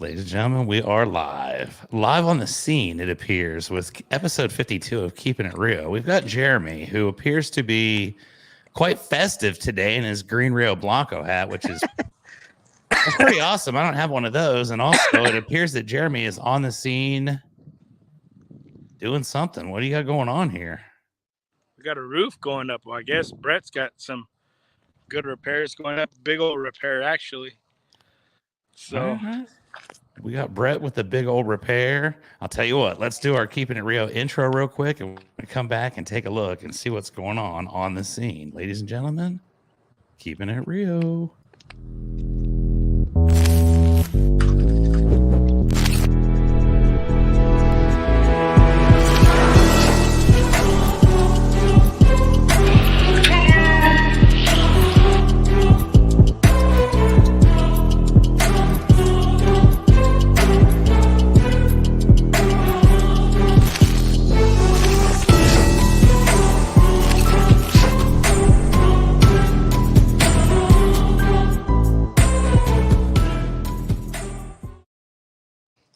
Ladies and gentlemen, we are live. Live on the scene, it appears, with episode 52 of Keeping It Rio. We've got Jeremy, who appears to be quite festive today in his green Rio Blanco hat, which is that's pretty awesome. I don't have one of those. And also, it appears that Jeremy is on the scene doing something. What do you got going on here? We got a roof going up. Well, I guess Brett's got some good repairs going up. Big old repair, actually. So we got Brett with the big old repair. I'll tell you what, let's do our Keeping It Rio intro real quick, and we come back and take a look and see what's going on the scene. Ladies and gentlemen, Keeping It Rio.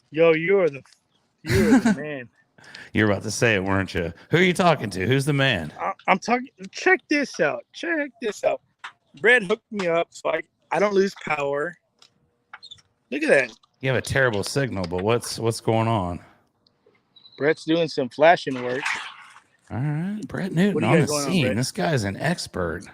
Yo, you're the man. You're about to say it, weren't you? Who are you talking to? Who's the man? I'm talking. Check this out. Brett hooked me up so I don't lose power. Look at that. You have a terrible signal, but what's going on? Brett's doing some flashing work. All right, Brett Newton on the scene. This guy's an expert.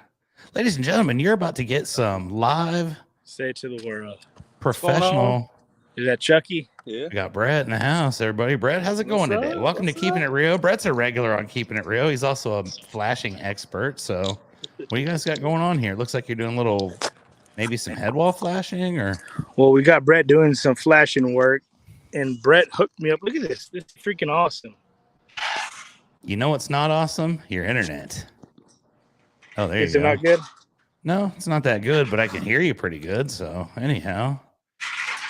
Ladies and gentlemen, you're about to get some live. Say it to the world. Professional. Is that Chucky? Yeah. We got Brett in the house, everybody. Brett, how's it going today? Welcome to Keeping It Rio. Brett's a regular on Keeping It Rio. He's also a flashing expert. So what do you guys got going on here? Looks like you're doing a little, maybe some head wall flashing or. Well, we got Brett doing some flashing work and Brett hooked me up. Look at this. This is freaking awesome. You know what's not awesome? Your internet. Oh, there you go. Is it not good? No, it's not that good, but I can hear you pretty good. So anyhow.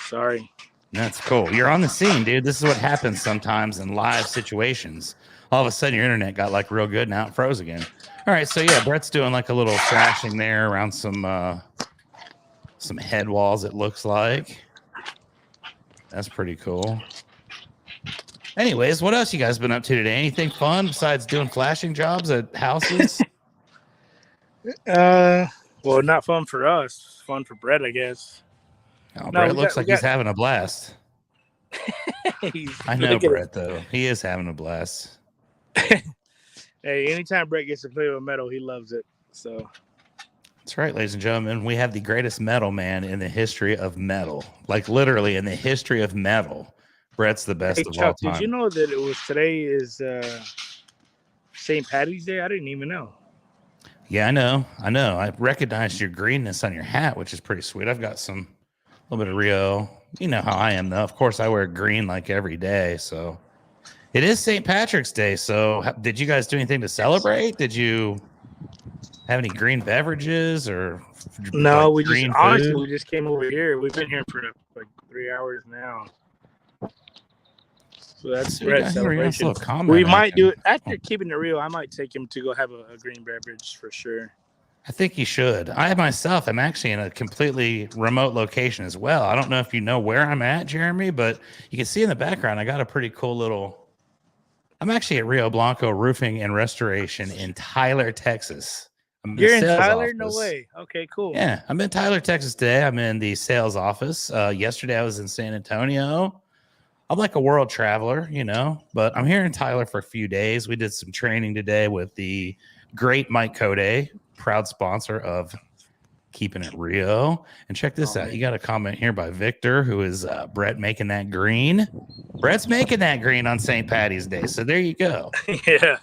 Sorry. That's cool. You're on the scene, dude. This is what happens sometimes in live situations. All of a sudden, your internet got like real good. Now it froze again. All right, so yeah, Brett's doing like a little flashing there around some head walls. It looks like that's pretty cool. Anyways, what else you guys been up to today? Anything fun besides doing flashing jobs at houses? Well, not fun for us. Fun for Brett, I guess. Oh, no, Brett looks like he's having a blast. I know Brett, though. He is having a blast. Hey, anytime Brett gets to play with metal, he loves it. So that's right, ladies and gentlemen. We have the greatest metal man in the history of metal. Like literally in the history of metal. Brett's the best of all time. Did you know that it was today is St. Patty's Day? I didn't even know. Yeah, I know. I recognized your greenness on your hat, which is pretty sweet. I've got some a little bit of Rio. You know how I am, though. Of course, I wear green like every day. So it is St. Patrick's Day. So did you guys do anything to celebrate? Did you have any green beverages or no? We just came over here. We've been here for like 3 hours now. So that's Brett's celebration. We might do it after Keeping It Real. I might take him to go have a green beverage for sure. I think you should. I myself am actually in a completely remote location as well. I don't know if you know where I'm at, Jeremy, but you can see in the background, I got a pretty cool little. I'm actually at Rio Blanco Roofing and Restoration in Tyler, Texas. You're in Tyler? No way. Okay, cool. Yeah, I'm in Tyler, Texas today. I'm in the sales office. Yesterday, I was in San Antonio. I'm like a world traveler, you know, but I'm here in Tyler for a few days. We did some training today with the great Mike Code, proud sponsor of Keeping It Rio. And check this out. You got a comment here by Victor, who is Brett making that green. Brett's making that green on St. Patty's Day. So there you go. Yeah.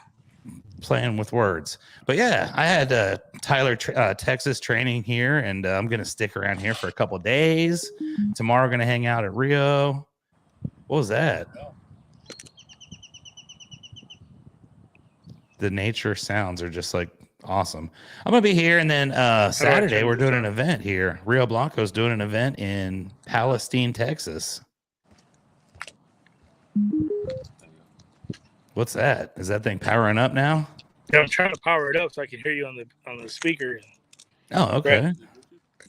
Playing with words. But yeah, I had Tyler, Texas training here, and I'm going to stick around here for a couple of days. Tomorrow, going to hang out at Rio. What was that? The nature sounds are just like awesome. I'm going to be here. And then Saturday, we're doing an event here. Rio Blanco's doing an event in Palestine, Texas. What's that? Is that thing powering up now? Yeah, I'm trying to power it up so I can hear you on the speaker. Oh, okay. Right.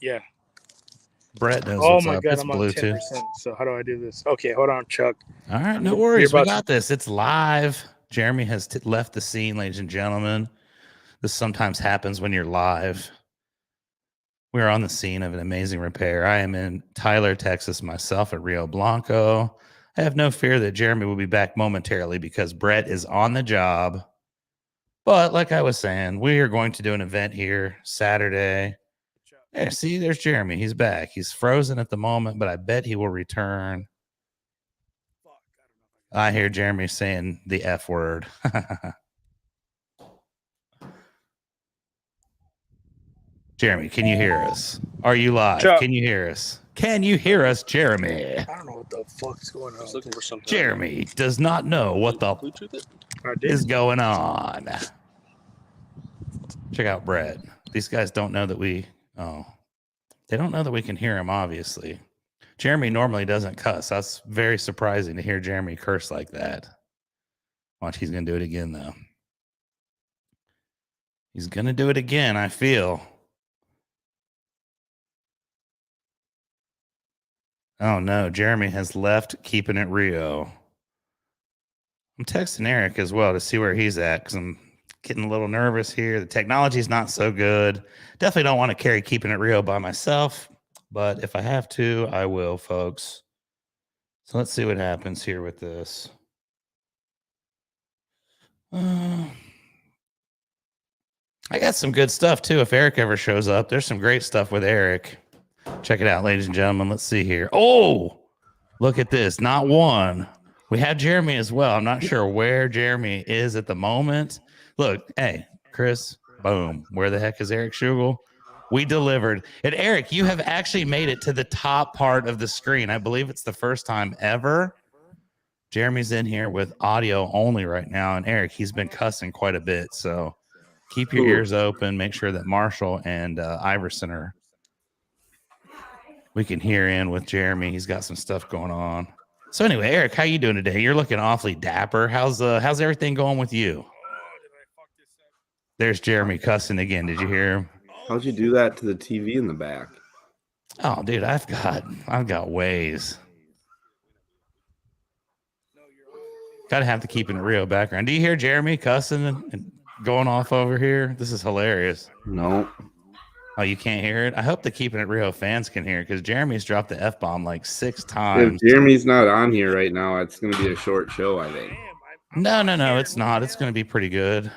Yeah. Brett knows Oh what's my up. god, It's I'm on Bluetooth. 10%. So how do I do this? Okay, hold on, Chuck. All right, no You're worries. We about to- got this. It's live. Jeremy has left the scene, ladies and gentlemen. This sometimes happens when you're live. We're on the scene of an amazing repair. I am in Tyler, Texas, myself at Rio Blanco. I have no fear that Jeremy will be back momentarily because Brett is on the job. But like I was saying, we are going to do an event here Saturday. Yeah, see, there's Jeremy. He's back. He's frozen at the moment, but I bet he will return. I hear Jeremy saying the F word. Jeremy, can you hear us? Are you live? Chuck. Can you hear us? Can you hear us, Jeremy? I don't know what the fuck's going on. I was looking for something. Jeremy does not know what the Bluetooth it? I did. is going on. Check out Brett. These guys don't know that they don't know that we can hear him, obviously. Jeremy normally doesn't cuss. That's very surprising to hear Jeremy curse like that. Watch, he's going to do it again, though. He's going to do it again, I feel. Oh, no. Jeremy has left Keepin It Rio. I'm texting Eric as well to see where he's at because I'm getting a little nervous here. The technology's not so good. Definitely don't want to carry Keepin It Rio by myself, but if I have to, I will, folks. So let's see what happens here with this. I got some good stuff too. If Eric ever shows up, there's some great stuff with Eric. Check it out, ladies and gentlemen. Let's see here. Oh, look at this. Not one. We have Jeremy as well. I'm not sure where Jeremy is at the moment. Look, hey, Chris, boom. Where the heck is Eric Schugel? We delivered. And Eric, you have actually made it to the top part of the screen. I believe it's the first time ever. Jeremy's in here with audio only right now. And Eric, he's been cussing quite a bit. So keep your ears open. Make sure that Marshall and Iverson are. We can hear in with Jeremy. He's got some stuff going on. So anyway, Eric, how you doing today? You're looking awfully dapper. How's everything going with you? There's Jeremy cussing again. Did you hear him? How'd you do that to the TV in the back? Oh, dude, I've got ways. Gotta have to keep in a real background. Do you hear Jeremy cussing and going off over here? This is hilarious. No. Oh, you can't hear it? I hope the Keeping It Real fans can hear it because Jeremy's dropped the F-bomb like 6 times. If Jeremy's not on here right now, it's going to be a short show, I think. No, it's not. It's going to be pretty good.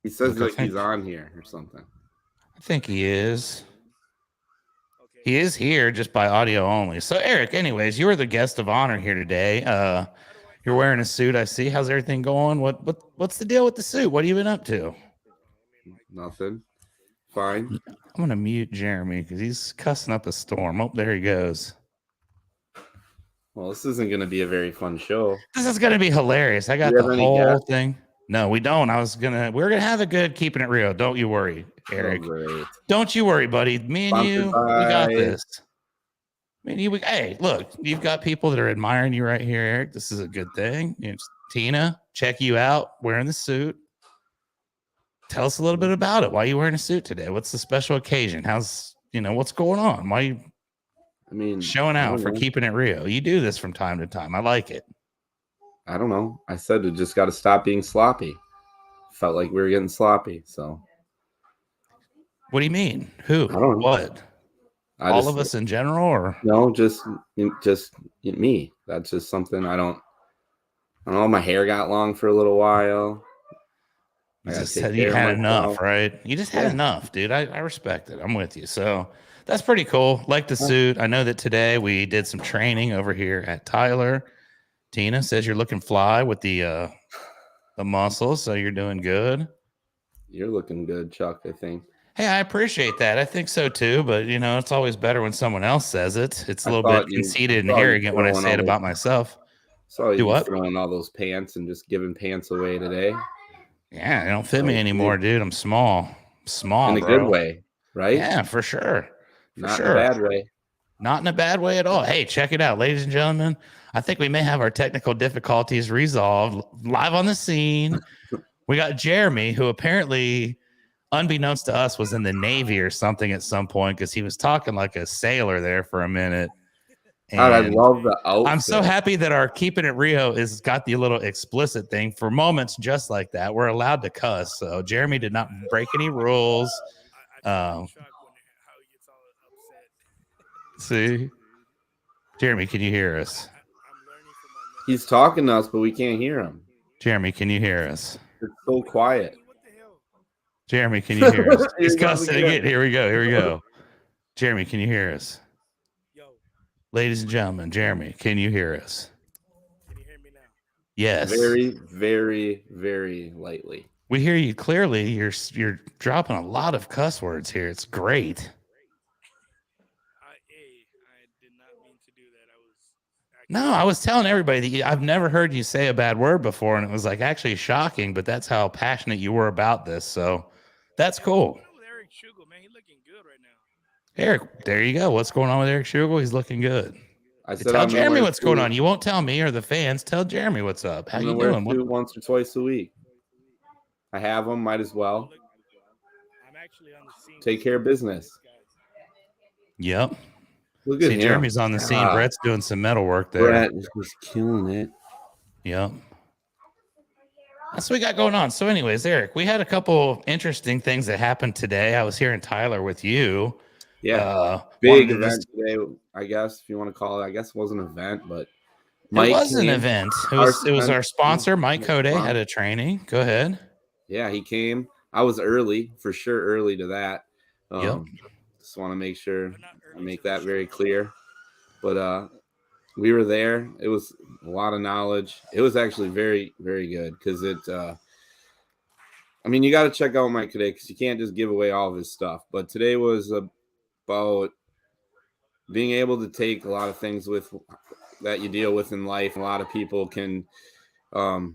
He says like he's on here or something. I think he is. He is here just by audio only. So, Eric, anyways, you were the guest of honor here today. You're wearing a suit, I see. How's everything going? What's the deal with the suit? What have you been up to? Nothing. Fine. I'm going to mute Jeremy because he's cussing up a storm. Oh, there he goes. Well, this isn't going to be a very fun show. This is going to be hilarious. I got the whole thing. No, we don't. We're going to have a good Keeping It Real. Don't you worry, Eric. Oh, don't you worry, buddy. Me and you, we got this. Me and you, hey, look, you've got people that are admiring you right here, Eric. This is a good thing. Tina, check you out wearing the suit. Tell us a little bit about it. Why are you wearing a suit today? What's the special occasion? What's going on? Why are you showing out for Keeping It Real? You do this from time to time. I like it. I don't know. I said we just got to stop being sloppy. Felt like we were getting sloppy. So, what do you mean? Who? I don't know. What? All of us in general, or no? Just me. That's just something I don't know. My hair got long for a little while. You just said you had enough, right? You just had enough, dude. I respect it. I'm with you. So that's pretty cool. Like the suit. I know that today we did some training over here at Tyler. Tina says you're looking fly with the muscles, so you're doing good. You're looking good, Chuck, I think. Hey, I appreciate that. I think so too, but it's always better when someone else says it. It's a little bit conceited and arrogant when I say it about myself. So you throwing all those pants and just giving pants away today. Yeah, they don't fit me anymore, dude. I'm small. In a good way, right? Yeah, for sure. Not in a bad way. Not in a bad way at all. Hey, check it out, ladies and gentlemen. I think we may have our technical difficulties resolved live on the scene. We got Jeremy, who apparently unbeknownst to us, was in the Navy or something at some point because he was talking like a sailor there for a minute. God, I And love the outfit. I'm so happy that our Keepin' It Rio is got the little explicit thing for moments just like that. We're allowed to cuss. So Jeremy did not break any rules. See, Jeremy, can you hear us? He's talking to us, but we can't hear him. Jeremy, can you hear us? It's so quiet. Jeremy, can you hear us? Here He's he goes cussing again. again. Here we go. Here we go. Jeremy, can you hear us? Ladies and gentlemen, Jeremy, can you hear us? Can you hear me now? Yes. Very, very, very lightly. We hear you clearly. You're dropping a lot of cuss words here. It's great. I did not mean to do that. No, I was telling everybody that I've never heard you say a bad word before, and it was like actually shocking, but that's how passionate you were about this. So that's cool. What's with Eric Schugel, man? He's looking good right now. Eric, there you go. What's going on with Eric Schugel? He's looking good. Tell Jeremy what's going on. You won't tell me or the fans. Tell Jeremy what's up. How you doing? Once or twice a week. I have them. Might as well. I'm actually on the scene. Take care of business. Yep. Look at him. Jeremy's on the scene. Brett's doing some metal work there. Brett is killing it. Yep. That's what we got going on. So anyways, Eric, we had a couple interesting things that happened today. I was here in Tyler with you. Yeah. Big event today, I guess, if you want to call it. I guess it was an event, but Mike, it was an event. It was our sponsor, Mike Code, had a training. Go ahead. Yeah, he came. I was early, for sure, early to that. Yep. Just want to make sure I make that very clear. But we were there. It was a lot of knowledge. It was actually very, very good because I mean, you got to check out Mike today because you can't just give away all of his stuff. But today was about being able to take a lot of things that you deal with in life. A lot of people can, I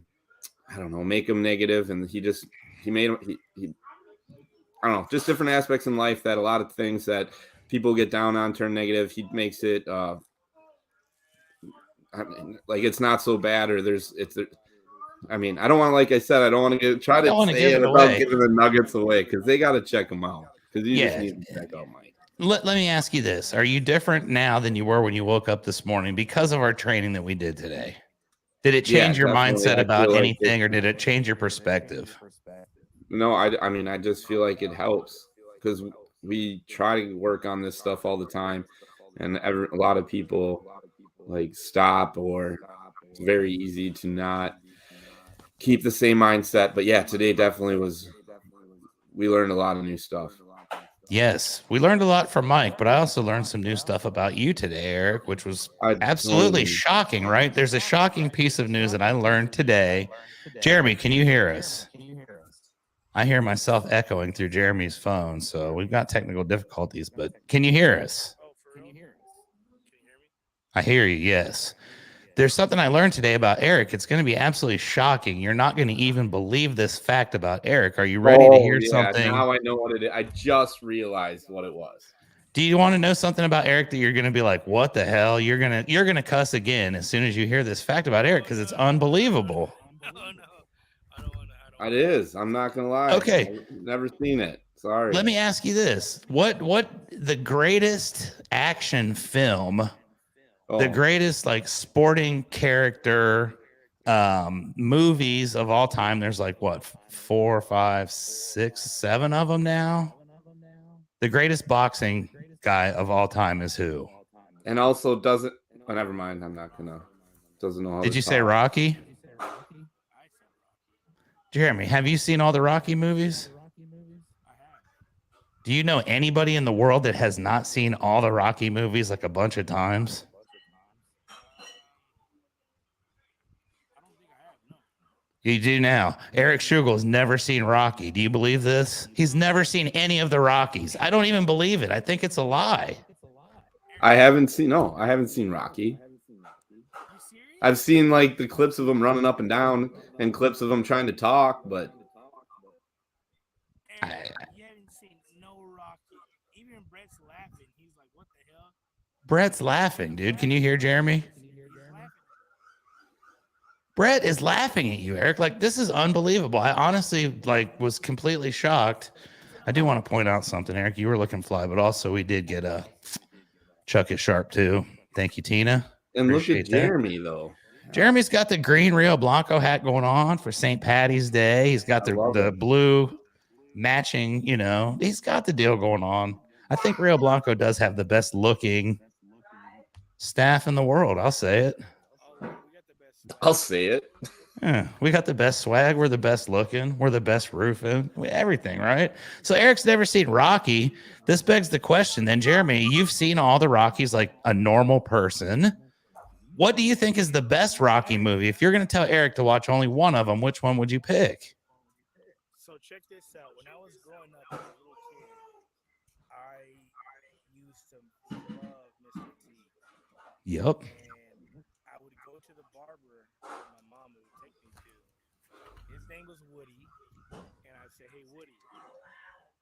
don't know, make them negative, and he made them. I don't know, just different aspects in life that a lot of things that people get down on turn negative. He makes it like it's not so bad, or I mean, I don't want to, like I said, I don't want to try to say it without giving the nuggets away because they got to check them out because you just need to check out Mike. Let me ask you this. Are you different now than you were when you woke up this morning because of our training that we did today? Did it change your mindset about anything, or did it change your perspective? No, I mean, I just feel like it helps because we try to work on this stuff all the time, and a lot of people like stop, or it's very easy to not keep the same mindset. But yeah, today definitely we learned a lot of new stuff. Yes, we learned a lot from Mike, but I also learned some new stuff about you today, Eric, which was absolutely shocking, right? There's a shocking piece of news that I learned today. Jeremy, can you hear us? I hear myself echoing through Jeremy's phone, so we've got technical difficulties, but can you hear us? I hear you, yes. There's something I learned today about Eric. It's going to be absolutely shocking. You're not going to even believe this fact about Eric. Are you ready to hear something? Now I know what it is. I just realized what it was. Do you want to know something about Eric that you're going to be like, what the hell? You're going to cuss again as soon as you hear this fact about Eric because it's unbelievable. It is. I'm not going to lie. Okay. I've never seen it. Sorry. Let me ask you this. What the greatest action film, the greatest like sporting character movies of all time, there's like what, 4, 5, 6, 7 of them now? The greatest boxing guy of all time is who? And also doesn't, oh, never mind. I'm not going to, doesn't know how Did you say Rocky? Jeremy, have you seen all the Rocky movies? Do you know anybody in the world that has not seen all the Rocky movies like a bunch of times? You do now. Eric Schugel has never seen Rocky. Do you believe this? He's never seen any of the Rockies. I don't even believe it. I think it's a lie. I haven't seen Rocky. I've seen like the clips of him running up and down and clips of him trying to talk, but you haven't seen no Rocky. Even Brett's laughing. He's like, what the hell? Brett's laughing, dude. Can you hear Jeremy? Brett is laughing at you, Eric. Like, this is unbelievable. I honestly was completely shocked. I do want to point out something, Eric. You were looking fly, but also we did get a Chuck is sharp too. Thank you, Tina. And look at Appreciate that. Jeremy though. Jeremy's got the green Rio Blanco hat going on for St. Patty's Day. He's got the blue matching, you know, he's got the deal going on. I think Rio Blanco does have the best looking staff in the world. I'll say it. I'll say it. Yeah, we got the best swag. We're the best looking. We're the best roofing. Everything, right? So Eric's never seen Rocky. This begs the question then, Jeremy, you've seen all the Rockies like a normal person. What do you think is the best Rocky movie? If you're going to tell Eric to watch only one of them, which one would you pick? So check this out. When I was growing up as a little kid, I used to love Mr. T. Yep. And I would go to the barber that my mom would take me to. His name was Woody. And I'd say, hey, Woody,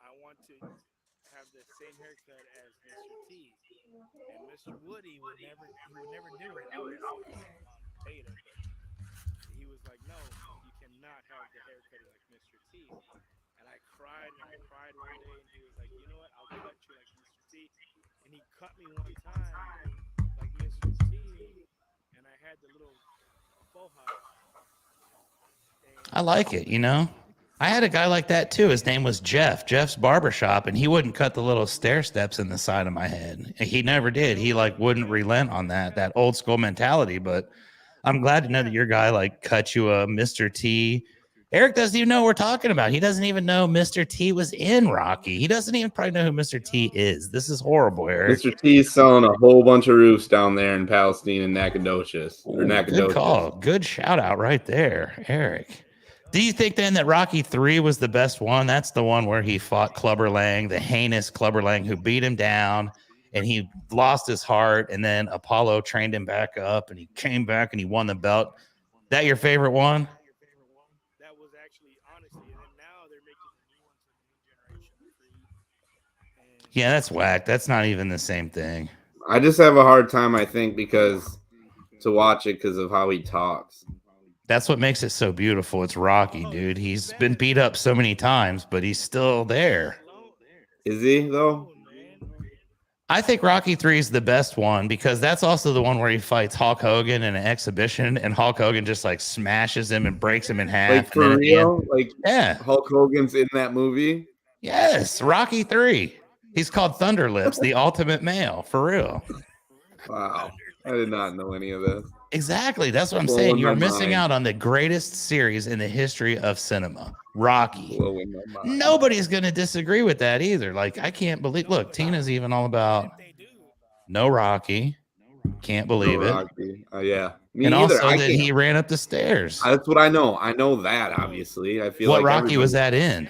I want to have the same haircut as Mr. T. And Mr. Woody would never do it. Obviously, my mom paid him, but he was like, no, you cannot have the haircut like Mr. T. And I cried one day, and he was like, you know what, I'll cut you like Mr. T. And he cut me one time like Mr. T, and I had the little faux hawk. I like it, you know. I had a guy like that too. His name was Jeff's barbershop, and he wouldn't cut the little stair steps in the side of my head. He never did. He like wouldn't relent on that old school mentality. But I'm glad to know that your guy like cut you a Mr. T. Eric doesn't even know what we're talking about. He doesn't even know Mr. T was in Rocky. He doesn't even probably know who Mr. T is. This is horrible, Eric. Mr. T is selling a whole bunch of roofs down there in Palestine and Nacogdoches. Good call. Good shout out right there, Eric. Do you think then that Rocky 3 was the best one? That's the one where he fought Clubber Lang, the heinous Clubber Lang, who beat him down and he lost his heart. And then Apollo trained him back up and he came back and he won the belt. That your favorite one? That was actually, honestly, and then now they're making the new ones for the new generation. Yeah, that's whack. That's not even the same thing. I just have a hard time, I think, to watch it because of how he talks. That's what makes it so beautiful. It's Rocky, dude. He's been beat up so many times, but he's still there. Is he, though? I think Rocky 3 is the best one because that's also the one where he fights Hulk Hogan in an exhibition, and Hulk Hogan just like smashes him and breaks him in half. Like for real? Like yeah, Hulk Hogan's in that movie? Yes, Rocky 3. He's called Thunder Lips, the ultimate male, for real. Wow. I did not know any of this. Exactly. That's what I'm saying. You're missing out on the greatest series in the history of cinema, Rocky. Nobody's going to disagree with that either. Like, I can't believe. Look, Tina's even all about no Rocky. Can't believe it. Yeah. Me and either. Also that he ran up the stairs. That's what I know. I know that, obviously. I feel what like Rocky was that in?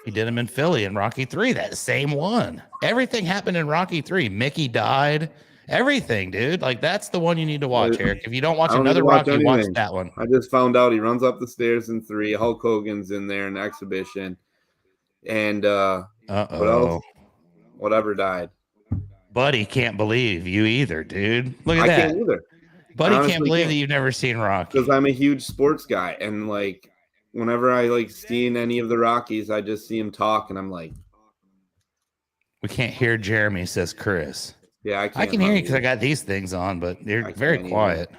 He did him in Philly in Rocky 3, that same one. Everything happened in Rocky 3. Mickey died. Everything, dude. Like, that's the one you need to watch, Eric. If you don't watch another Rocky, watch that one. I just found out he runs up the stairs in 3. Hulk Hogan's in there in the exhibition. And what else? Whatever died. Buddy can't believe you either, dude. Look at that. I can't either. Buddy can't believe that you've never seen Rocky. Because I'm a huge sports guy. And, like, whenever I, like, seen any of the Rockies, I just see him talk, and I'm like. We can't hear Jeremy, says Chris. Yeah, I can hear you because I got these things on, but they're very quiet.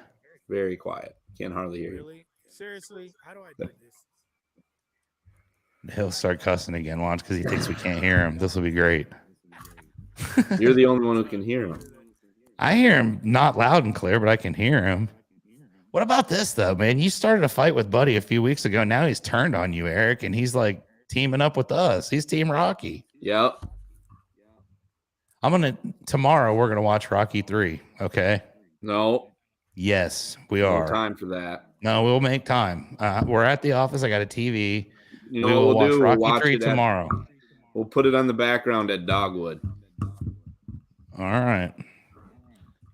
Very quiet. Can't hardly hear you. Really? Seriously? How do I do this? He'll start cussing again, watch, because he thinks we can't hear him. This will be great. You're the only one who can hear him. I hear him not loud and clear, but I can hear him. What about this, though, man? You started a fight with Buddy a few weeks ago. Now he's turned on you, Eric, and he's like teaming up with us. He's Team Rocky. Yep. Tomorrow we're going to watch Rocky 3. Okay. No. Yes, we are. No time for that. No, we'll make time. We're at the office. I got a TV. You know we will what we'll watch do? Rocky 3 tomorrow. We'll put it on the background at Dogwood. All right.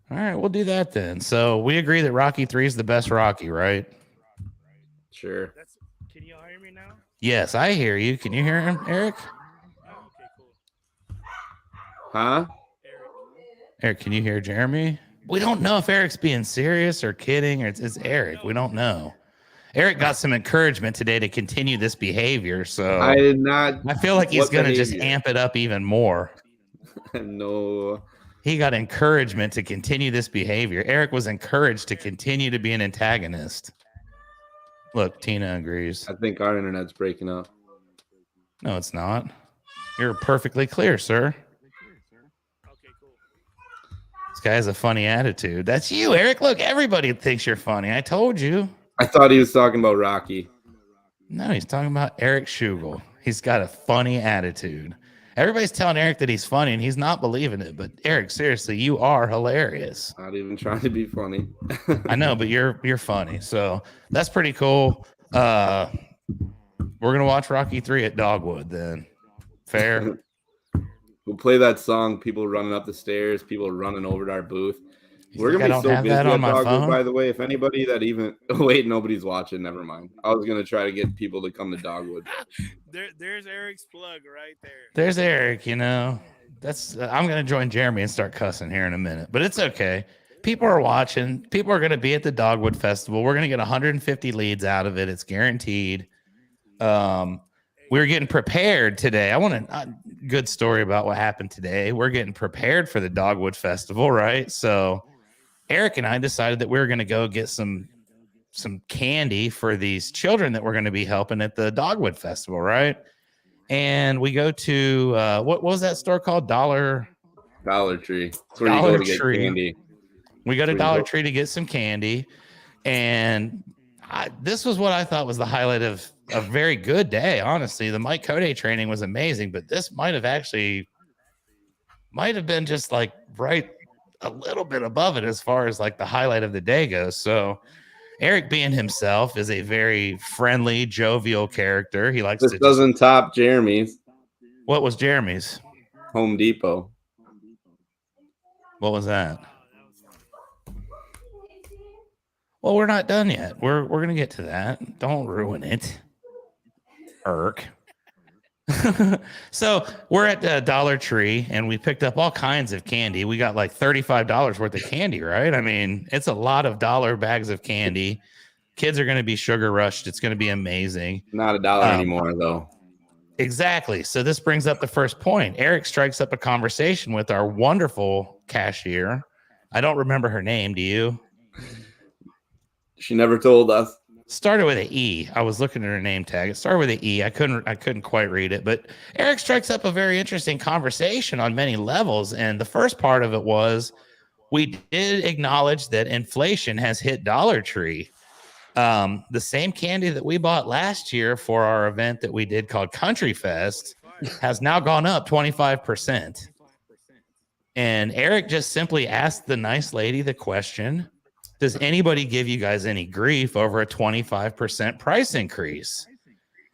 We'll do that then. So we agree that Rocky 3 is the best Rocky, right? Sure. Can you hear me now? Yes, I hear you. Can you hear him, Eric? Okay, cool. Huh? Eric, can you hear Jeremy? We don't know if Eric's being serious or kidding, or it's Eric. We don't know. Eric got some encouragement today to continue this behavior. So I did not. I feel like he's What going to just behavior? amp it up even more. No. He got encouragement to continue this behavior. Eric was encouraged to continue to be an antagonist. Look, Tina agrees. I think our internet's breaking up. No, it's not. You're perfectly clear, sir. Okay, cool. This guy has a funny attitude. That's you, Eric. Look, everybody thinks you're funny. I told you. I thought he was talking about Rocky. No, he's talking about Eric Schugel. He's got a funny attitude. Everybody's telling Eric that he's funny, and he's not believing it. But Eric, seriously, you are hilarious. Not even trying to be funny. I know, but you're funny. So that's pretty cool. We're gonna watch Rocky 3 at Dogwood then. Fair. We'll play that song. People running up the stairs. People running over to our booth. We're think I gonna be don't so have busy that at on my Dogwood. phone? By the way, if anybody that even wait, nobody's watching. Never mind. I was gonna try to get people to come to Dogwood. There's Eric's plug right there. There's Eric. You know, that's. I'm gonna join Jeremy and start cussing here in a minute, but it's okay. People are watching. People are gonna be at the Dogwood Festival. We're gonna get 150 leads out of it. It's guaranteed. We were getting prepared today. I want a good story about what happened today. We're getting prepared for the Dogwood Festival, right? So Eric and I decided that we were going to go get some candy for these children that we're going to be helping at the Dogwood Festival, right? And we go to what was that store called? Dollar Tree. That's where Dollar you go to get Tree. candy. We go to Where you Dollar go. Tree to get some candy, and this was what I thought was the highlight of a very good day. Honestly, the Mike Code training was amazing, but this might have been just like right a little bit above it as far as like the highlight of the day goes. So Eric, being himself, is a very friendly, jovial character. He likes This to. doesn't top Jeremy's. What was Jeremy's? Home Depot. What was that? Well, we're not done yet. We're gonna get to that. Don't ruin it. Irk. So we're at Dollar Tree and we picked up all kinds of candy. We got like $35 worth of candy, right? I mean, it's a lot of dollar bags of candy. Kids are going to be sugar rushed. It's going to be amazing. Not $1 anymore, though. Exactly. So this brings up the first point. Eric strikes up a conversation with our wonderful cashier. I don't remember her name. Do you? She never told us. Started with an E. I was looking at her name tag. It started with an E. I couldn't quite read it, but Eric strikes up a very interesting conversation on many levels. And the first part of it was we did acknowledge that inflation has hit Dollar Tree. The same candy that we bought last year for our event that we did called Country Fest has now gone up 25%. And Eric just simply asked the nice lady the question, does anybody give you guys any grief over a 25% price increase?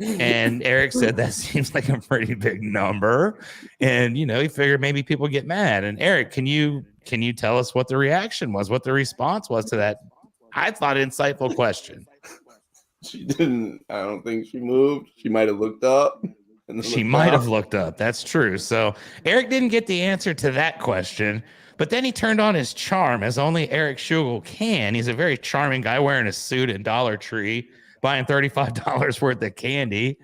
And Eric said that seems like a pretty big number. And, you know, he figured maybe people get mad. And Eric, can you tell us what the reaction was, what the response was to that? I thought insightful question. She didn't. I don't think she moved. She might have looked up. She might have looked up. That's true. So Eric didn't get the answer to that question. But then he turned on his charm, as only Eric Schugel can. He's a very charming guy wearing a suit at Dollar Tree, buying $35 worth of candy.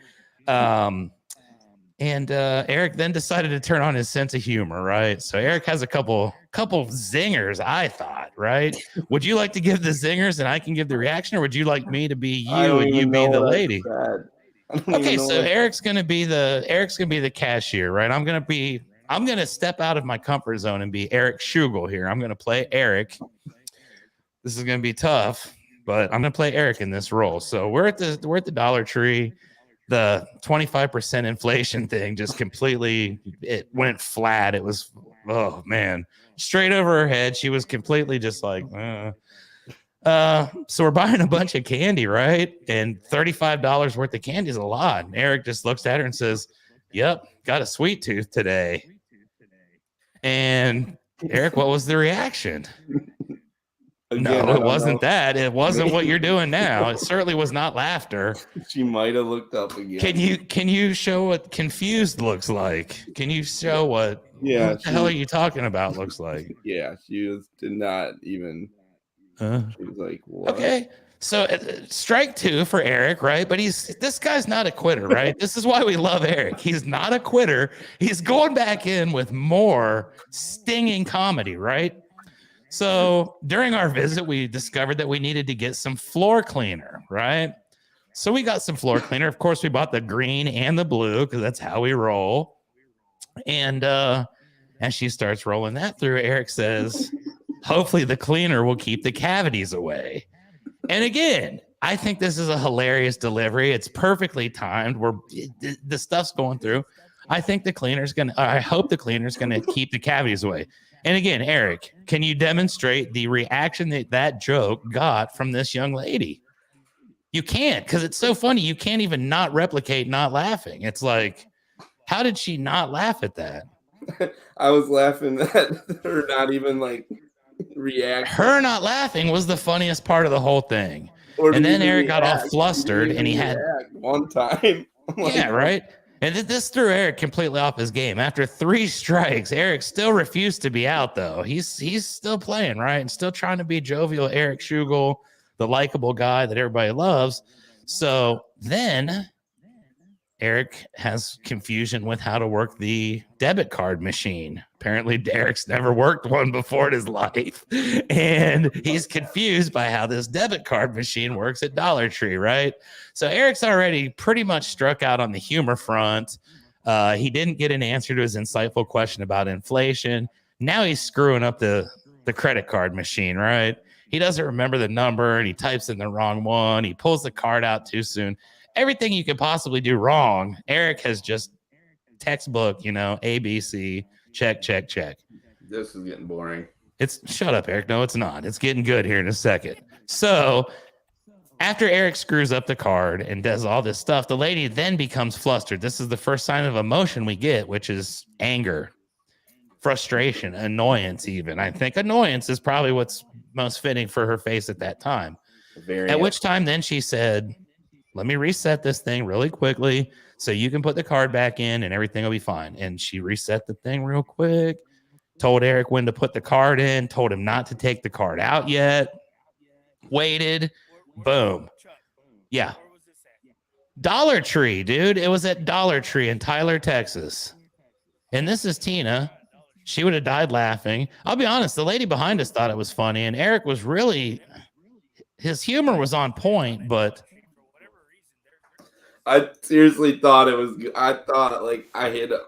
And Eric then decided to turn on his sense of humor, right? So Eric has a couple zingers, I thought, right? Would you like to give the zingers and I can give the reaction, or would you like me to be you and you be the lady? Okay, so Eric's gonna be the cashier, right? I'm gonna step out of my comfort zone and be Eric Schugel here. I'm gonna play Eric. This is gonna be tough, but I'm gonna play Eric in this role. So we're at the Dollar Tree. The 25% inflation thing just completely, it went flat. It was, oh man, straight over her head. She was completely just like, so we're buying a bunch of candy, right? And $35 worth of candy is a lot. And Eric just looks at her and says, yep, got a sweet tooth today. And Eric, what was the reaction? Again, no, it wasn't that. It wasn't what you're doing now. It certainly was not laughter. She might have looked up again. Can you show what confused looks like? Can you show what the hell are you talking about looks like? Yeah, did not even. Huh? She was like, what? Okay. So strike 2 for Eric, right? But this guy's not a quitter, right? This is why we love Eric. He's not a quitter. He's going back in with more stinging comedy, right? So during our visit, we discovered that we needed to get some floor cleaner, right? So we got some floor cleaner. Of course, we bought the green and the blue because that's how we roll. And as she starts rolling that through, Eric says, hopefully the cleaner will keep the cavities away. And again, I think this is a hilarious delivery. It's perfectly timed. The stuff's going through. I hope the cleaner's going to keep the cavities away. And again, Eric, can you demonstrate the reaction that joke got from this young lady? You can't, because it's so funny. You can't even not replicate not laughing. It's like, how did she not laugh at that? I was laughing at her not even like react. Her not laughing was the funniest part of the whole thing. And then Eric got all flustered and he had one time. Yeah, right. And this threw Eric completely off his game. After 3 strikes, Eric still refused to be out, though. He's still playing, right? And still trying to be jovial Eric Schugel, the likable guy that everybody loves. So then Eric has confusion with how to work the debit card machine. Apparently, Derek's never worked one before in his life. And he's confused by how this debit card machine works at Dollar Tree, right? So Eric's already pretty much struck out on the humor front. He didn't get an answer to his insightful question about inflation. Now he's screwing up the credit card machine, right? He doesn't remember the number and he types in the wrong one. He pulls the card out too soon. Everything you could possibly do wrong, Eric has just textbook, ABC, check. This is getting boring. Shut up, Eric. No, it's not. It's getting good here in a second. So after Eric screws up the card and does all this stuff, the lady then becomes flustered. This is the first sign of emotion we get, which is anger, frustration, annoyance even. I think annoyance is probably what's most fitting for her face at that time. At which time then she said, let me reset this thing really quickly so you can put the card back in and everything will be fine. And she reset the thing real quick, told Eric when to put the card in, told him not to take the card out yet, waited, boom. Yeah. Dollar Tree, dude. It was at Dollar Tree in Tyler, Texas. And this is Tina. She would have died laughing. I'll be honest, the lady behind us thought it was funny, and Eric was really, his humor was on point, but I seriously thought it was. I thought I hit him.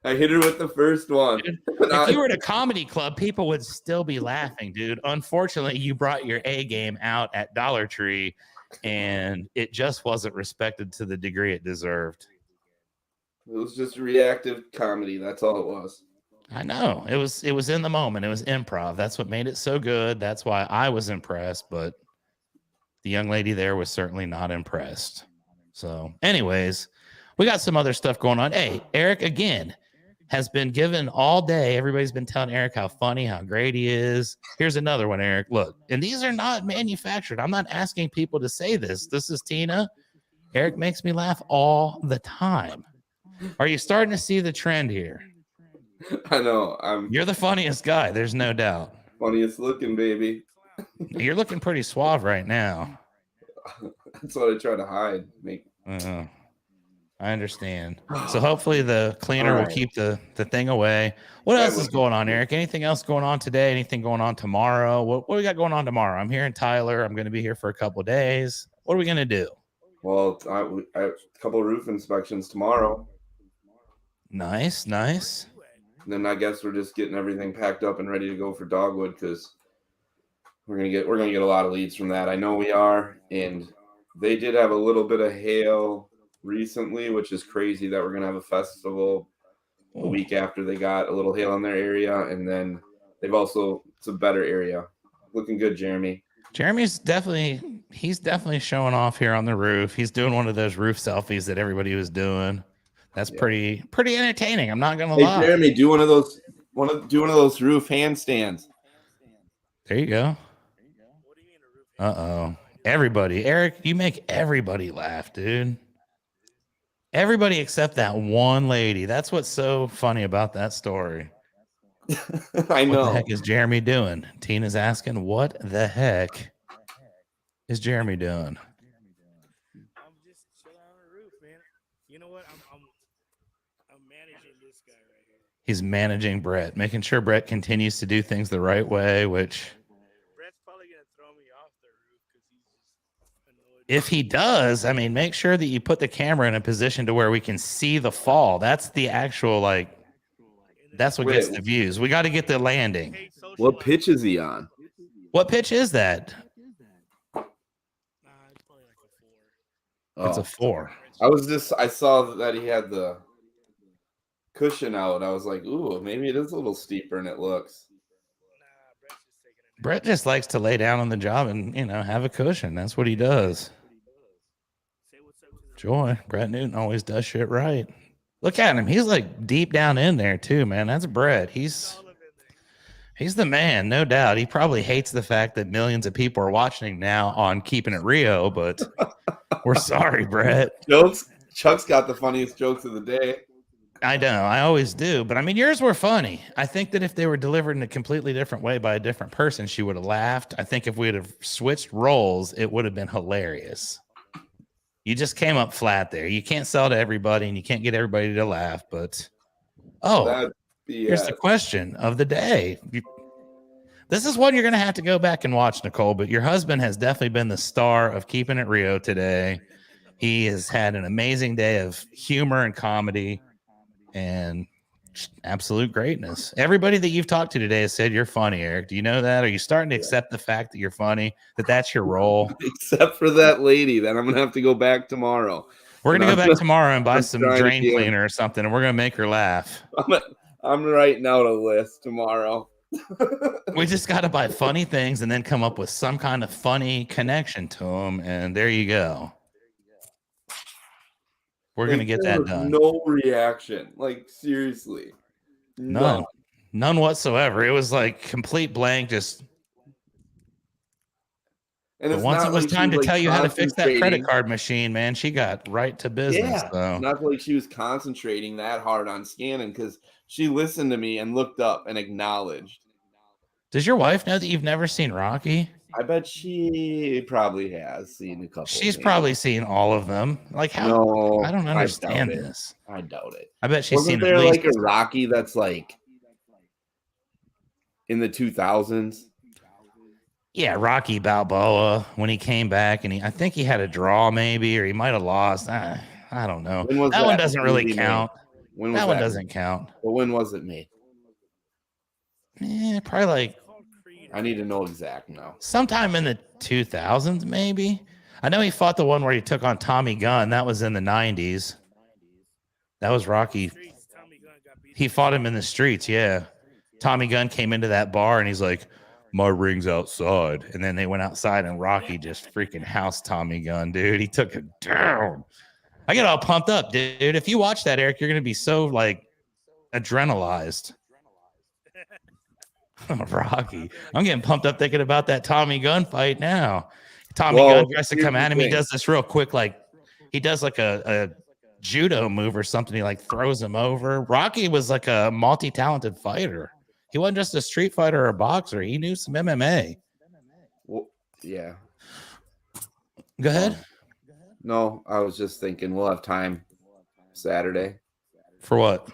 I hit her with the first one. Dude, if you were at a comedy club, people would still be laughing, dude. Unfortunately, you brought your A game out at Dollar Tree, and it just wasn't respected to the degree it deserved. It was just reactive comedy. That's all it was. I know. It was in the moment. It was improv. That's what made it so good. That's why I was impressed, but the young lady there was certainly not impressed. So anyways, we got some other stuff going on. Hey, Eric, again, has been given all day. Everybody's been telling Eric how funny, how great he is. Here's another one, Eric. Look, and these are not manufactured. I'm not asking people to say this. This is Tina. Eric makes me laugh all the time. Are you starting to see the trend here? I know. You're the funniest guy. There's no doubt. Funniest looking, baby. You're looking pretty suave right now. That's what I try to hide. I understand. So hopefully the cleaner will keep the thing away. What else is going on, Eric? Anything else going on today? Anything going on tomorrow? What we got going on tomorrow? I'm here in Tyler. I'm going to be here for a couple of days. What are we going to do? Well, I have a couple of roof inspections tomorrow. Nice. And then I guess we're just getting everything packed up and ready to go for Dogwood because we're gonna get a lot of leads from that. I know we are, and they did have a little bit of hail recently, which is crazy that we're gonna have a festival a week after they got a little hail in their area, and then it's a better area. Looking good, Jeremy. Jeremy's definitely showing off here on the roof. He's doing one of those roof selfies that everybody was doing. That's pretty entertaining. I'm not gonna lie. Jeremy, do one of those roof handstands. There you go. Everybody, Eric, you make everybody laugh, dude. Everybody except that one lady. That's what's so funny about that story. I know. What the heck is Jeremy doing? Tina's asking, what the heck is Jeremy doing? I'm just chilling on the roof, man. You know what? I'm managing this guy right here. He's managing Brett, making sure Brett continues to do things the right way, which Brett's probably gonna throw me off the roof because he's just annoyed. if he does, I mean, make sure that you put the camera in a position to where we can see the fall. That's the actual, like, that's what gets the views. We got to get the landing. What pitch is he on? What pitch is that? It's probably like a 4. It's a 4. I saw that he had the cushion out. I was like, ooh, maybe it is a little steeper than it looks. Nah, Brett's just taking it. Brett just likes to lay down on the job and, have a cushion. That's what he does. Say what's up to the Joy. Brett Newton always does shit right. Look at him. He's like deep down in there too, man. That's Brett. He's the man, no doubt. He probably hates the fact that millions of people are watching now on Keepin It Rio, but we're sorry, Brett. Chuck's got the funniest jokes of the day. I know. I always do. But I mean, yours were funny. I think that if they were delivered in a completely different way by a different person, she would have laughed. I think if we would have switched roles, it would have been hilarious. You just came up flat there. You can't sell to everybody and you can't get everybody to laugh. But, here's the question of the day. This is one you're going to have to go back and watch, Nicole, but your husband has definitely been the star of Keepin It Rio today. He has had an amazing day of humor and comedy and absolute greatness. Everybody that you've talked to today has said you're funny, Eric. Do you know that? Are you starting to accept the fact that you're funny, that that's your role? Except for that lady, then I'm going to have to go back tomorrow. We're going to go back tomorrow and buy some drain cleaner or something, and we're going to make her laugh. I'm writing out a list tomorrow. We just got to buy funny things and then come up with some kind of funny connection to them, and there you go. We're going to get that done. No reaction. Like, seriously. None whatsoever. It was like complete blank, just... And once it was time to tell you how to fix that credit card machine, man, she got right to business. Yeah, not like she was concentrating that hard on scanning because she listened to me and looked up and acknowledged. Does your wife know that you've never seen Rocky? I bet she probably has seen a couple. She's probably seen all of them. Like how? No, I don't understand this. I doubt it. I bet she's Wasn't seen there at least... like a Rocky that's like in the 2000s? Yeah, Rocky Balboa when he came back, and I think he had a draw maybe, or he might have lost. I don't know. That one doesn't really count. That one doesn't count. But when was it made? Probably like... I need to know exact now. Sometime in the 2000s, maybe. I know he fought the one where he took on Tommy Gunn. That was in the 90s. That was Rocky. He fought him in the streets, yeah. Tommy Gunn came into that bar, and he's like, my ring's outside. And then they went outside, and Rocky just freaking housed Tommy Gunn, dude. He took him down. I get all pumped up, dude. If you watch that, Eric, you're going to be so, like, adrenalized. Rocky. I'm getting pumped up thinking about that Tommy Gunn fight now. Tommy Gunn tries to come at him. He does this real quick, like he does like a judo move or something. He like throws him over. Rocky was like a multi-talented fighter. He wasn't just a street fighter or a boxer. He knew some MMA. Well, yeah. Go ahead. No, I was just thinking we'll have time Saturday. For what?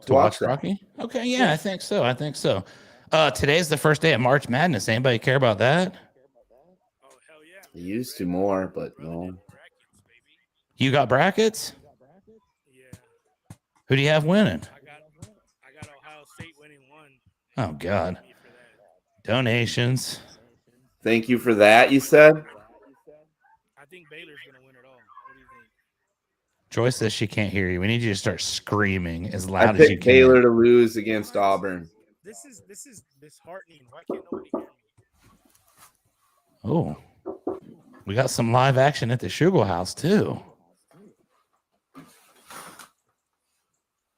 To watch Rocky? Okay, yeah, I think so. Today's the first day of March Madness. Anybody care about that? Oh, hell yeah. I used to more, but no. You got brackets? Yeah. Who do you have winning? I got Ohio State winning one. Oh, God. Donations. Thank you for that, you said? I think Baylor's going to win it all. What do you think? Joyce says she can't hear you. We need you to start screaming as loud I as you picked can. Baylor to lose against Auburn. This is disheartening. Why can't nobody hear me? Oh, we got some live action at the Sugar House too.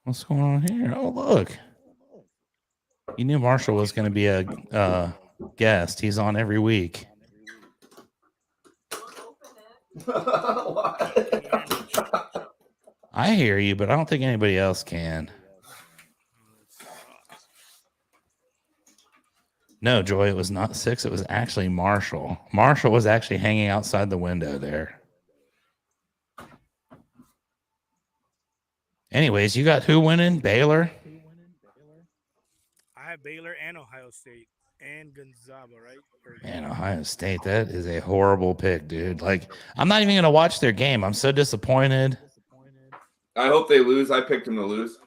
What's going on here? Oh, look. You knew Marshall was going to be a guest. He's on every week. I hear you, but I don't think anybody else can. No, Joy, it was not 6. It was actually Marshall. Marshall was actually hanging outside the window there. Anyways, you got who winning? Baylor? I have Baylor and Ohio State and Gonzaga, right? Man, Ohio State, that is a horrible pick, dude. Like, I'm not even going to watch their game. I'm so disappointed. I hope they lose. I picked them to lose.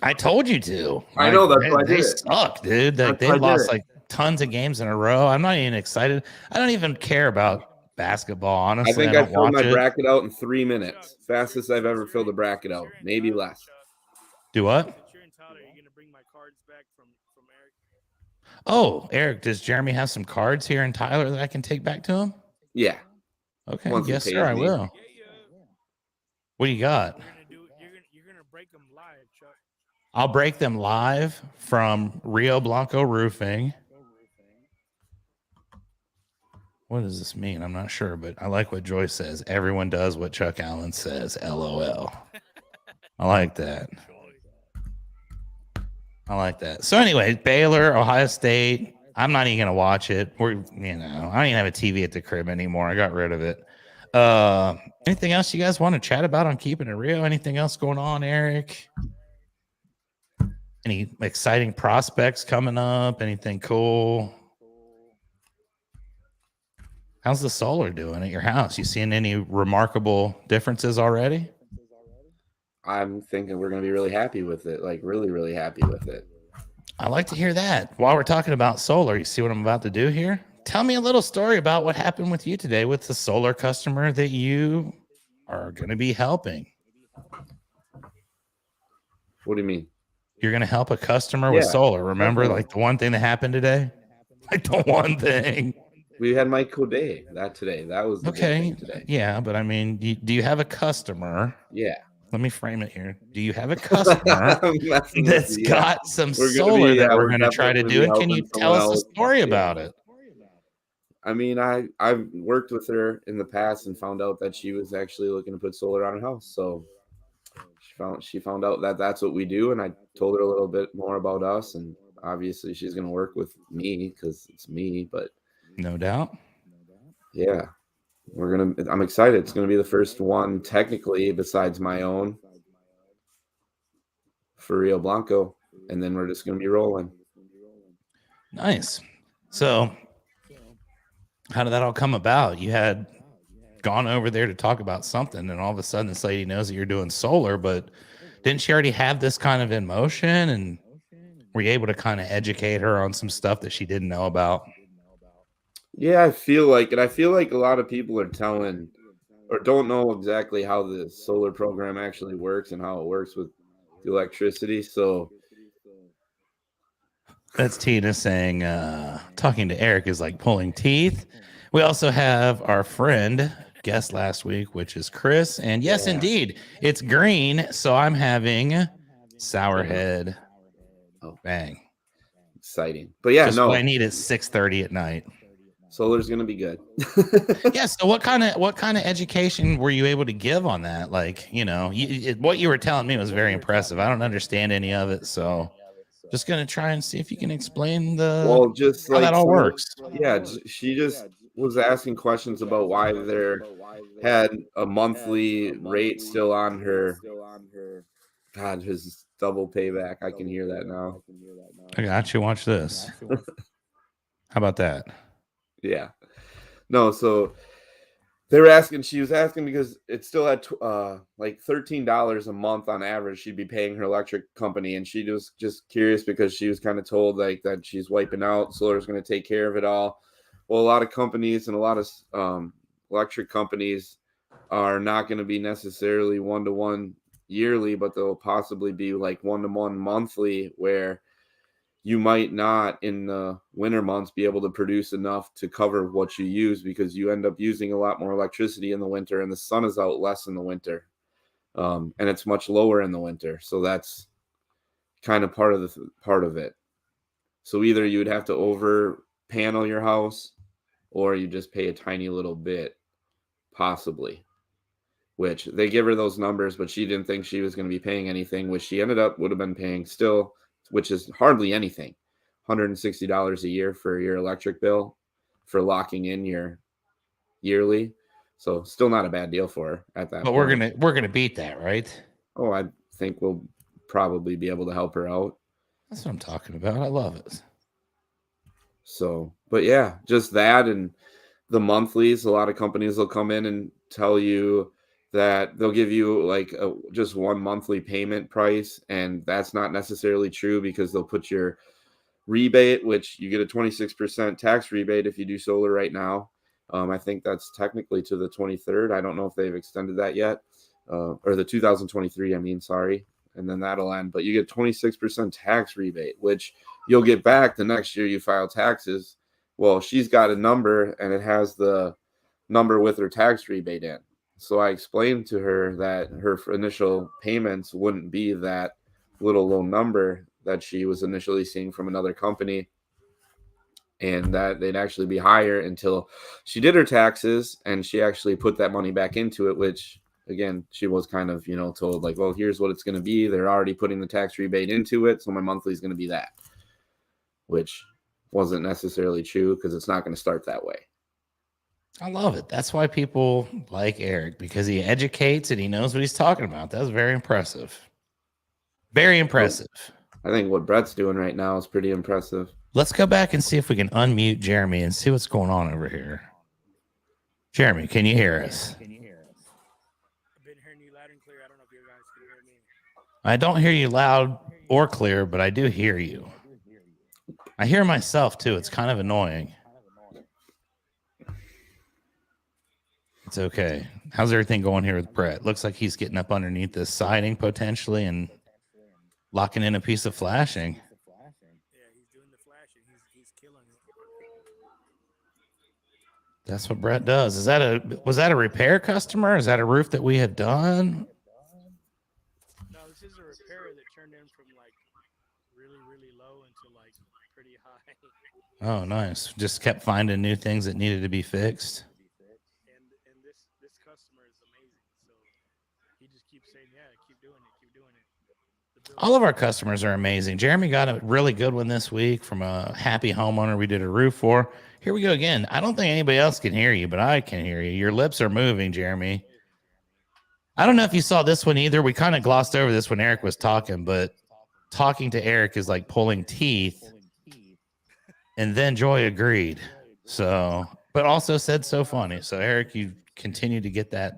I told you to. I know, that's why I they did it. suck, dude. Like, That's why I they did lost it. like tons of games in a row. I'm not even excited. I don't even care about basketball, honestly. I think I don't filled watch my it. bracket out in 3 minutes. Fastest I've ever filled a bracket out. Maybe less. Do what? Since you're in Tyler, you're gonna bring my cards back from Eric. Oh, Eric, does Jeremy have some cards here in Tyler that I can take back to him? Yeah. Okay, Once he yes, pays sir, I me. will. What do you got? You're gonna break them live, Chuck. I'll break them live from Rio Blanco Roofing. What does this mean? I'm not sure, but I like what Joyce says. Everyone does what Chuck Allen says. LOL. I like that. I like that. So anyway, Baylor, Ohio State. I'm not even gonna watch it. I don't even have a TV at the crib anymore. I got rid of it. Anything else you guys want to chat about on Keeping It Real? Anything else going on, Eric? Any exciting prospects coming up? Anything cool? How's the solar doing at your house? You seeing any remarkable differences already? I'm thinking we're going to be really happy with it. Like, really, really happy with it. I like to hear that. While we're talking about solar, you see what I'm about to do here? Tell me a little story about what happened with you today with the solar customer that you are going to be helping. What do you mean? You're going to help a customer with solar. Remember, like the one thing that happened today? Like the one thing. We had Mike Coday today. That was the big thing today. Yeah, but I mean, do you have a customer? Yeah. Let me frame it here. Do you have a customer that's got some solar that we're going to try to do? And can you tell us a story about it? I mean, I've worked with her in the past and found out that she was actually looking to put solar on her house. So she found out that that's what we do, and I told her a little bit more about us. And obviously, she's going to work with me because it's me. But no doubt, yeah. I'm excited. It's going to be the first one technically besides my own for Rio Blanco. And then we're just going to be rolling. Nice. So how did that all come about? You had gone over there to talk about something, and all of a sudden this lady knows that you're doing solar, but didn't she already have this kind of in motion? And were you able to kind of educate her on some stuff that she didn't know about? Yeah, I feel like a lot of people are telling or don't know exactly how the solar program actually works and how it works with the electricity. So that's Tina saying talking to Eric is like pulling teeth. We also have our friend guest last week, which is Chris. And yes, indeed, it's green. So I'm having Sourhead. Oh, bang. Exciting. But yeah, just what I need is 6:30 at night. Solar's gonna be good. Yeah. So what kind of education were you able to give on that? Like, what you were telling me was very impressive. I don't understand any of it, so just gonna try and see if you can explain how that all works. She just was asking questions about why there had a monthly rate still on her. God, his double payback. I can hear that now. I got you. Watch this. How about that? Yeah. No, so she was asking because it still had like $13 a month on average she'd be paying her electric company, and she was just curious because she was kind of told like that she's wiping out, solar's going to take care of it all. Well, a lot of companies and a lot of electric companies are not going to be necessarily 1-to-1 yearly, but they'll possibly be like 1-to-1 monthly, where you might not in the winter months be able to produce enough to cover what you use, because you end up using a lot more electricity in the winter, and the sun is out less in the winter. And it's much lower in the winter. So that's kind of part of it. So either you would have to over panel your house, or you just pay a tiny little bit, possibly, which they give her those numbers, but she didn't think she was going to be paying anything, which she would have been paying still, which is hardly anything. $160 a year for your electric bill for locking in your yearly. So still not a bad deal for her at that But point. we're gonna beat that, right? Oh, I think we'll probably be able to help her out. That's what I'm talking about. I love it. So, but yeah, just that and the monthlies. A lot of companies will come in and tell you that they'll give you like just one monthly payment price, and that's not necessarily true because they'll put your rebate, which you get a 26% tax rebate if you do solar right now. I think that's technically to the 23rd. I don't know if they've extended that yet, or the 2023. I mean, sorry. And then that'll end. But you get 26% tax rebate, which you'll get back the next year you file taxes. Well, she's got a number, and it has the number with her tax rebate in. So I explained to her that her initial payments wouldn't be that little low number that she was initially seeing from another company, and that they'd actually be higher until she did her taxes and she actually put that money back into it, which again, she was kind of, told like, well, here's what it's going to be. They're already putting the tax rebate into it. So my monthly is going to be that, which wasn't necessarily true because it's not going to start that way. I love it. That's why people like Eric, because he educates and he knows what he's talking about. That's very impressive. Very impressive. I think what Brett's doing right now is pretty impressive. Let's go back and see if we can unmute Jeremy and see what's going on over here. Jeremy, can you hear us? I've been hearing you loud and clear. I don't know if you guys can hear me. I don't hear you loud or clear, but I do hear you. I hear myself too. It's kind of annoying. It's okay. How's everything going here with Brett? Looks like he's getting up underneath this siding potentially and locking in a piece of flashing. Yeah, he's doing the flashing. He's killing it. That's what Brett does. Was that a repair customer? Is that a roof that we had done? No, this is a repair that turned in from like really, really low into like pretty high. Oh, nice. Just kept finding new things that needed to be fixed. And this customer is amazing. So he just keeps saying, yeah, keep doing it, keep doing it. All of our customers are amazing. Jeremy got a really good one this week from a happy homeowner we did a roof for. Here we go again. I don't think anybody else can hear you, but I can hear you. Your lips are moving, Jeremy. I don't know if you saw this one either. We kind of glossed over this when Eric was talking, but talking to Eric is like pulling teeth. And then Joy agreed. So, but also said so funny. So, Eric, you continue to get that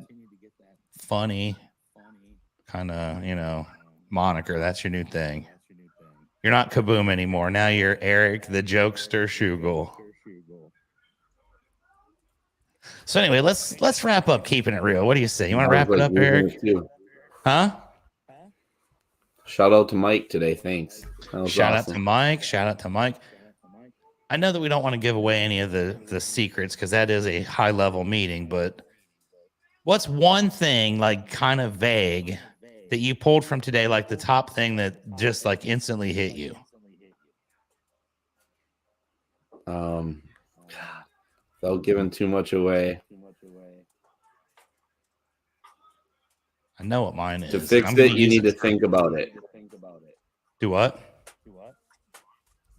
funny kind of, moniker. That's your new thing. You're not Kaboom anymore. Now you're Eric the Jokester Shugel. So anyway, let's wrap up Keeping It Real. What do you say? You want to wrap it up, Eric? Huh? Shout out to Mike today. Thanks. Shout out to Mike. Shout out to Mike. I know that we don't want to give away any of the secrets because that is a high level meeting, but what's one thing like kind of vague that you pulled from today, like the top thing that just like instantly hit you? Without giving too much away. I know what mine is. To fix it, you need to think about it. Do what?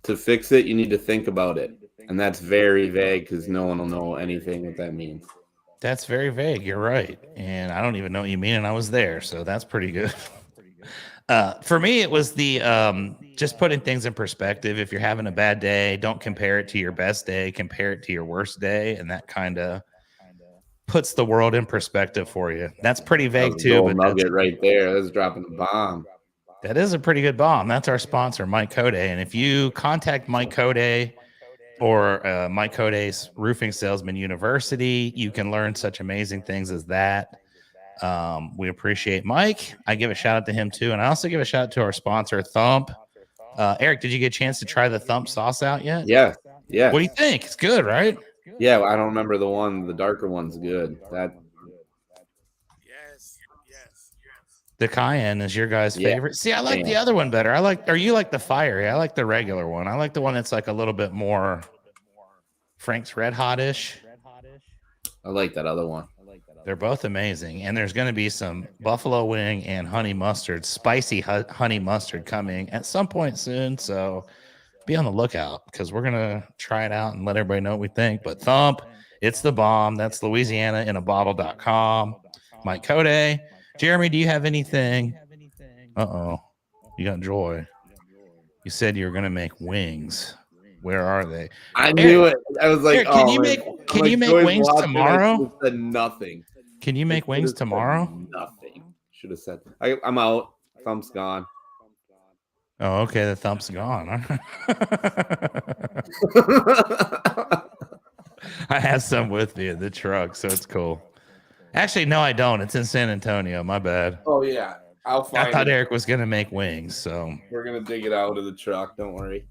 To fix it, you need to think about it. And that's very vague because no one will know anything what that means. That's very vague. You're right. And I don't even know what you mean. And I was there. So that's pretty good. For me, it was the just putting things in perspective. If you're having a bad day, don't compare it to your best day. Compare it to your worst day. And that kind of puts the world in perspective for you. That's pretty vague too. But nugget right there. That's dropping the bomb. That is a pretty good bomb. That's our sponsor, Mike Code. And if you contact Mike Code or Mike Code's Roofing Salesman University, you can learn such amazing things as that. We appreciate Mike. I give a shout out to him too. And I also give a shout out to our sponsor, Thump. Eric, did you get a chance to try the Thump sauce out yet? Yeah. What do you think? It's good, right? Yeah, I don't remember the one. The darker one's good. The cayenne is your guys' favorite. See, I like the other one better. You like the fiery? I like the regular one. I like the one that's like a little bit more Frank's Red Hot-ish. I like that other one. They're both amazing. And there's going to be some buffalo wing and honey mustard, spicy honey mustard coming at some point soon. So be on the lookout because we're gonna try it out and let everybody know what we think. But Thump, it's the bomb. That's LouisianaInABottle.com. Mike Code. Jeremy, do you have anything? Uh-oh. You got Joy. You said you were gonna make wings. Where are they? I knew it. I was like, Eric, oh, can you make wings tomorrow? I should have said nothing. Can you make wings tomorrow? Nothing. Should have said. I'm out. Thumb's gone. Oh, okay. The thumb's gone. I have some with me in the truck, so it's cool. Actually, no, I don't. It's in San Antonio. My bad. Oh yeah, I'll find. I thought Eric was gonna make wings, so we're gonna dig it out of the truck. Don't worry.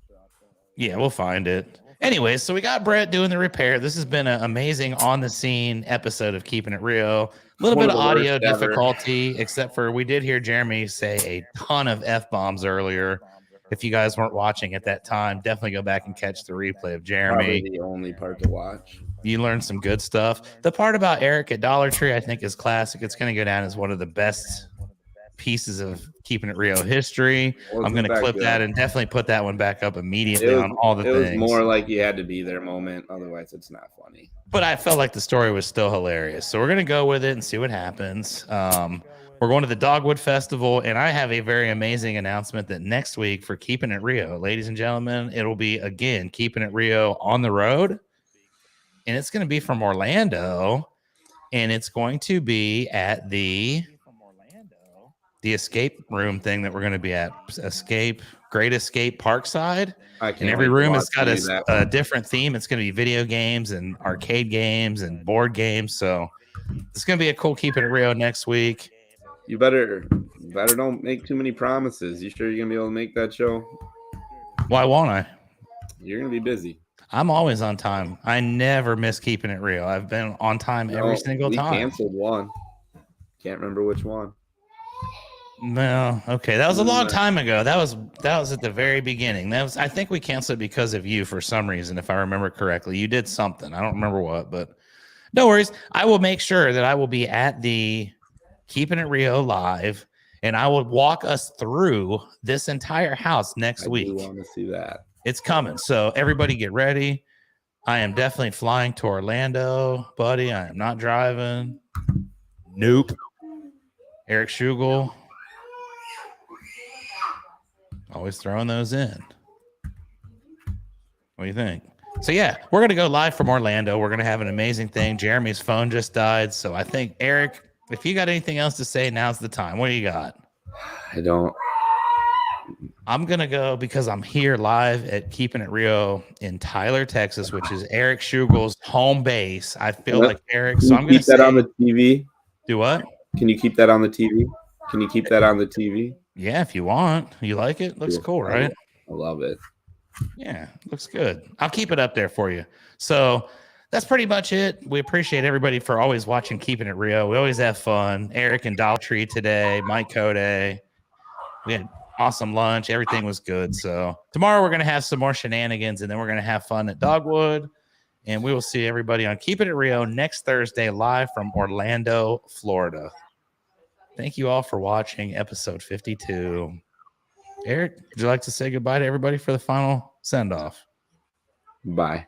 Yeah, we'll find it. Anyway, so we got Brett doing the repair. This has been an amazing on the scene episode of Keeping It Real. A little bit of audio difficulty, except for we did hear Jeremy say a ton of F-bombs earlier. If you guys weren't watching at that time, definitely go back and catch the replay of Jeremy. Probably the only part to watch. You learned some good stuff. The part about Eric at Dollar Tree, I think, is classic. It's going to go down as one of the best pieces of Keeping It Real history. I'm going to clip that and definitely put that one back up immediately on all the things. It was more like you had to be there moment. Otherwise, it's not funny. But I felt like the story was still hilarious. So we're going to go with it and see what happens. We're going to the Dogwood Festival, and I have a very amazing announcement that next week for Keeping It Rio, ladies and gentlemen, it'll be, again, Keeping It Rio on the road. And it's going to be from Orlando, and it's going to be at the escape room thing that we're going to be at. Great Escape Parkside. And every room has got a different theme. It's going to be video games and arcade games and board games. So it's going to be a cool Keeping It Rio next week. You better don't make too many promises. You sure you're going to be able to make that show? Why won't I? You're going to be busy. I'm always on time. I never miss Keeping It Real. I've been on time every single time. We canceled one. Can't remember which one. No, okay. That was a long time ago. That was at the very beginning. I think we canceled because of you for some reason, if I remember correctly. You did something. I don't remember what, but no worries. I will make sure that I will be at the Keeping It Rio live, and I will walk us through this entire house next week. I want to see that. It's coming. So everybody get ready. I am definitely flying to Orlando, buddy. I am not driving. Nope. Eric Schugel. Always throwing those in. What do you think? So, yeah, we're going to go live from Orlando. We're going to have an amazing thing. Jeremy's phone just died. So I think, Eric, if you got anything else to say, now's the time. What do you got? I don't. I'm going to go because I'm here live at Keeping It Rio in Tyler, Texas, which is Eric Schugel's home base. I feel like Eric. So I'm going to keep that on the TV. Do what? Can you keep that on the TV? Can you keep that on the TV? Yeah, if you want. You like it? Looks cool, right? I love it. Yeah, looks good. I'll keep it up there for you. So that's pretty much it. We appreciate everybody for always watching Keeping It Rio. We always have fun. Eric and Dollar Tree today, Mike Code. We had awesome lunch. Everything was good. So tomorrow we're going to have some more shenanigans, and then we're going to have fun at Dogwood. And we will see everybody on Keeping It Rio next Thursday live from Orlando, Florida. Thank you all for watching episode 52. Eric, would you like to say goodbye to everybody for the final send-off? Bye.